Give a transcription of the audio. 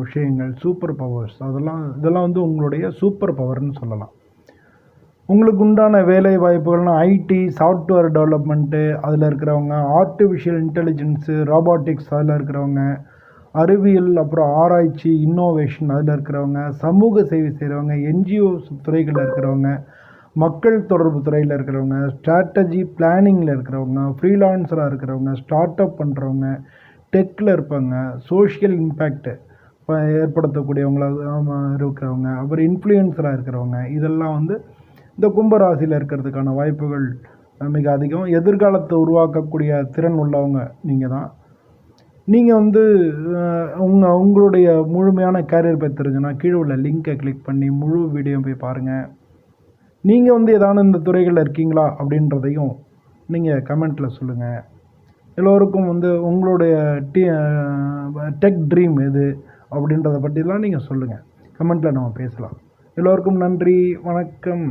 விஷயங்கள், super powers இதெல்லாம் வந்து உங்களுடைய சூப்பர் பவர்ன்னு சொல்லலாம். உங்களுக்கு உண்டான வேலை வாய்ப்புகள்னா ஐடி, சாஃப்ட்வேர் டெவலப்மெண்ட்டு அதில் இருக்கிறவங்க, ஆர்ட்டிஃபிஷியல் இன்டெலிஜென்ஸு, ரோபாட்டிக்ஸ் அதில் இருக்கிறவங்க, அறிவியல், அப்புறம் ஆராய்ச்சி, இன்னோவேஷன் அதில் இருக்கிறவங்க, சமூக சேவை செய்கிறவங்க, என்ஜிஓஸ் துறைகளில் இருக்கிறவங்க, மக்கள் தொடர்பு துறையில் இருக்கிறவங்க, ஸ்ட்ராட்டஜி பிளானிங்கில் இருக்கிறவங்க, ஃப்ரீலான்ஸராக இருக்கிறவங்க, ஸ்டார்ட் அப் பண்ணுறவங்க, டெக்கில் இருப்பாங்க, சோஷியல் இம்பேக்ட் ஏற்படுத்தக்கூடியவங்களாக இருக்கிறவங்க, அப்புறம் இன்ஃப்ளூயன்சராக இருக்கிறவங்க, இதெல்லாம் வந்து இந்த கும்பராசியில் இருக்கிறதுக்கான வாய்ப்புகள் மிக அதிகம். எதிர்காலத்தை உருவாக்கக்கூடிய திறன் உள்ளவங்க நீங்கள் தான். நீங்கள் வந்து உங்களுடைய முழுமையான கேரியர் பற்றி தெரிஞ்சுன்னா கீழே உள்ள லிங்கை கிளிக் பண்ணி முழு வீடியோ போய் பாருங்கள். நீங்கள் வந்து ஏதான இந்த துறைகளில் இருக்கீங்களா அப்படின்றதையும் நீங்கள் கமெண்ட்டில் சொல்லுங்கள். எல்லோருக்கும் வந்து உங்களுடைய டெக் ட்ரீம் எது அப்படின்றத பற்றிலாம் நீங்கள் சொல்லுங்கள். கமெண்ட்டில் நம்ம பேசலாம். எல்லோருக்கும் நன்றி, வணக்கம்.